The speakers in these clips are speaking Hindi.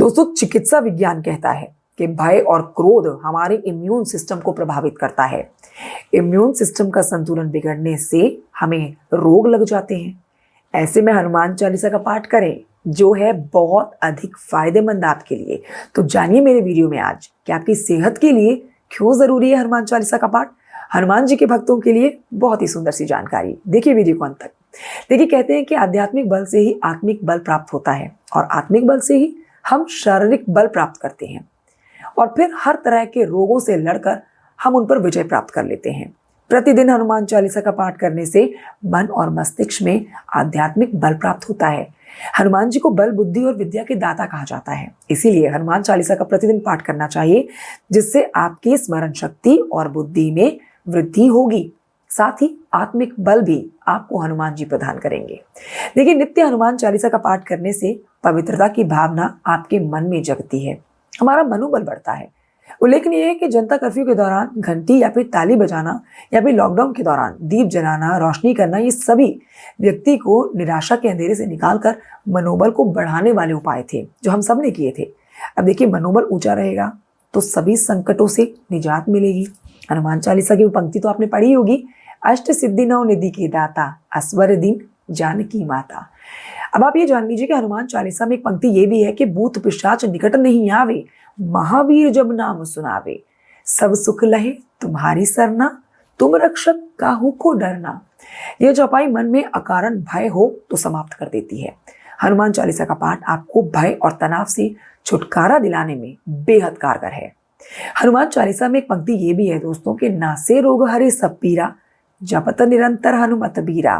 दोस्तों, चिकित्सा विज्ञान कहता है कि भय और क्रोध हमारे इम्यून सिस्टम को प्रभावित करता है। इम्यून सिस्टम का संतुलन बिगड़ने से हमें रोग लग जाते हैं। ऐसे में हनुमान चालीसा का पाठ करें, जो है बहुत अधिक फायदेमंद आपके लिए। तो जानिए मेरे वीडियो में आज कि आपकी सेहत के लिए क्यों जरूरी है हनुमान चालीसा का पाठ। हनुमान जी के भक्तों के लिए बहुत ही सुंदर सी जानकारी। देखिए वीडियो को अंत तक। देखिए, कहते हैं कि आध्यात्मिक बल से ही आत्मिक बल प्राप्त होता है और आत्मिक बल से ही हम शारीरिक बल प्राप्त करते हैं और फिर हर तरह के रोगों से लड़कर हम उन पर विजय प्राप्त कर लेते हैं। प्रतिदिन हनुमान चालीसा का पाठ करने से मन और मस्तिष्क में आध्यात्मिक बल प्राप्त होता है। हनुमान जी को बल, बुद्धि और विद्या के दाता कहा जाता है। इसीलिए हनुमान चालीसा का प्रतिदिन पाठ करना चाहिए, जिससे आपकी स्मरण शक्ति और बुद्धि में वृद्धि होगी। साथ ही आत्मिक बल भी आपको हनुमान जी प्रदान करेंगे। देखिए, नित्य हनुमान चालीसा का पाठ करने से पवित्रता की भावना आपके मन में जगती है, हमारा मनोबल बढ़ता है। उल्लेखनीय है कि जनता कर्फ्यू के दौरान घंटी या फिर ताली बजाना या फिर लॉकडाउन के दौरान दीप जलाना, रोशनी करना, ये सभी व्यक्ति को निराशा के अंधेरे से निकालकर मनोबल को बढ़ाने वाले उपाय थे, जो हम सब ने किए थे। अब देखिए, मनोबल ऊंचा रहेगा तो सभी संकटों से निजात मिलेगी। हनुमान चालीसा की पंक्ति तो आपने पढ़ी होगी, अष्ट सिद्धि नौ निधि के दाता, अस्वर दीन जानकी माता। अब आप ये जान लीजिए कि हनुमान चालीसा में एक पंक्ति ये भी है कि भूत पिशाच निकट नहीं आवे, महावीर जब नाम सुनावे, सब सुख लहे तुम्हारी सरना, तुम रक्षक काहू को डरना। यह चौपाई मन में अकारण भय हो तो समाप्त कर देती है। हनुमान चालीसा का पाठ आपको भय और तनाव से छुटकारा दिलाने में बेहद कारगर है। हनुमान चालीसा में एक पंक्ति ये भी है दोस्तों कि नासे रोग हरे सब पीरा, जपत निरंतर हनुमत बीरा।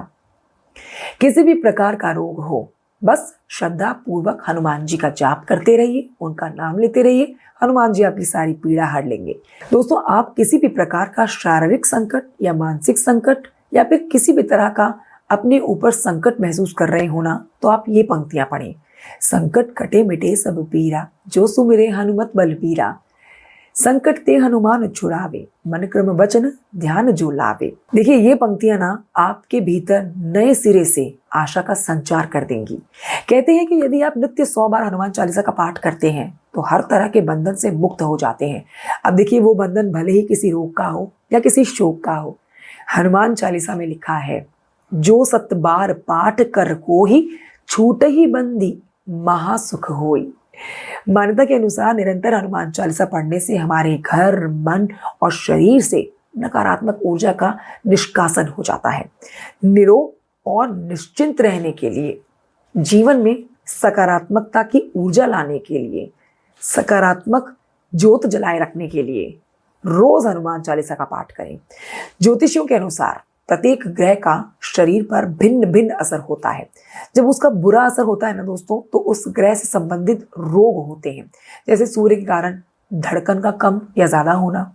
किसी भी प्रकार का रोग हो, बस श्रद्धा पूर्वक हनुमान जी का जाप करते रहिए, उनका नाम लेते रहिए, हनुमान जी आपकी सारी पीड़ा हर लेंगे। दोस्तों, आप किसी भी प्रकार का शारीरिक संकट या मानसिक संकट या फिर किसी भी तरह का अपने ऊपर संकट महसूस कर रहे हो ना, तो आप ये पंक्तियां पढ़ें। संकट कटे मिटे सब पीरा, जो सुमिरे हनुमत बलबीरा, संकट ते हनुमान छुड़ावे, मन क्रम वचन ध्यान जो लावे। देखिए, ये पंक्तियां ना आपके भीतर नए सिरे से आशा का संचार कर देंगी। कहते हैं कि यदि आप नित्य 100 बार हनुमान चालीसा का पाठ करते हैं तो हर तरह के बंधन से मुक्त हो जाते हैं। अब देखिए, वो बंधन भले ही किसी रोग का हो या किसी शोक का हो। हनुमान चालीसा में लिखा है, जो 7 बार पाठ कर कोई, छूट ही बंदी महासुख होई। मान्यता के अनुसार निरंतर हनुमान चालीसा पढ़ने से हमारे घर, मन और शरीर से नकारात्मक ऊर्जा का निष्कासन हो जाता है। निरोग और निश्चिंत रहने के लिए, जीवन में सकारात्मकता की ऊर्जा लाने के लिए, सकारात्मक ज्योत जलाए रखने के लिए रोज हनुमान चालीसा का पाठ करें। ज्योतिषियों के अनुसार प्रत्येक ग्रह का शरीर पर भिन्न भिन्न असर होता है। जब उसका बुरा असर होता है ना दोस्तों, तो उस ग्रह से संबंधित रोग होते हैं। जैसे सूर्य के कारण धड़कन का कम या ज्यादा होना,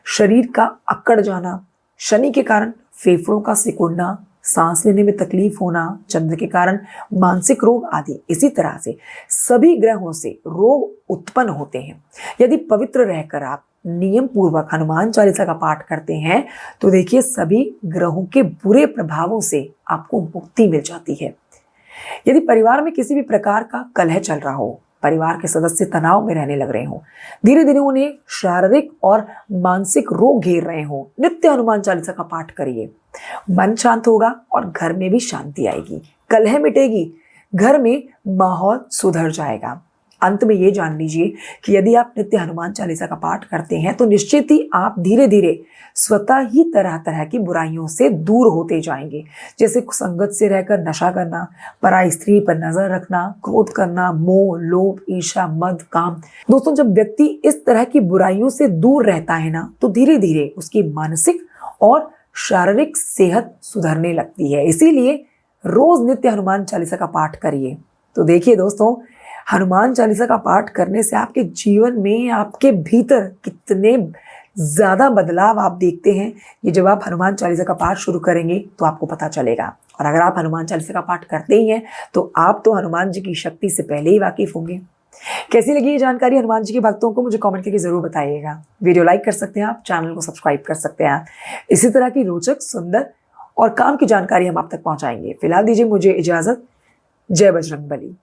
शरीर का अकड़ जाना, शनि के कारण फेफड़ों का सिकुड़ना, सांस लेने में तकलीफ होना, चंद्र के कारण मानसिक रोग आदि। इसी तरह से सभी ग्रहों से रोग उत्पन्न होते हैं। यदि पवित्र रहकर आप नियम पूर्वक हनुमान चालीसा का पाठ करते हैं तो देखिए, सभी ग्रहों के बुरे प्रभावों से आपको मुक्ति मिल जाती है। यदि परिवार में किसी भी प्रकार का कलह चल रहा हो, परिवार के सदस्य तनाव में रहने लग रहे हो, धीरे धीरे उन्हें शारीरिक और मानसिक रोग घेर रहे हो, नित्य हनुमान चालीसा का पाठ करिए। मन शांत होगा और घर में भी शांति आएगी, कलह मिटेगी, घर में माहौल सुधर जाएगा। अंत में ये जान लीजिए कि यदि आप नित्य हनुमान चालीसा का पाठ करते हैं तो निश्चित ही आप धीरे धीरे स्वतः ही तरह तरह की बुराइयों से दूर होते जाएंगे। जैसे संगत से रहकर नशा करना, पराई स्त्री पर नजर रखना, क्रोध करना, मोह, लोभ, ईर्ष्या, मद, काम। दोस्तों, जब व्यक्ति इस तरह की बुराइयों से दूर रहता है ना, तो धीरे धीरे उसकी मानसिक और शारीरिक सेहत सुधरने लगती है। इसीलिए रोज नित्य हनुमान चालीसा का पाठ करिए। तो देखिए दोस्तों, हनुमान चालीसा का पाठ करने से आपके जीवन में, आपके भीतर कितने ज्यादा बदलाव आप देखते हैं, ये जब आप हनुमान चालीसा का पाठ शुरू करेंगे तो आपको पता चलेगा। और अगर आप हनुमान चालीसा का पाठ करते ही हैं तो आप तो हनुमान जी की शक्ति से पहले ही वाकिफ होंगे। कैसी लगी ये जानकारी हनुमान जी के भक्तों को, मुझे कमेंट करके जरूर बताइएगा। वीडियो लाइक कर सकते हैं आप, चैनल को सब्सक्राइब कर सकते हैं। इसी तरह की रोचक, सुंदर और काम की जानकारी हम आप तक पहुंचाएंगे। फिलहाल दीजिए मुझे इजाजत। जय बजरंगबली।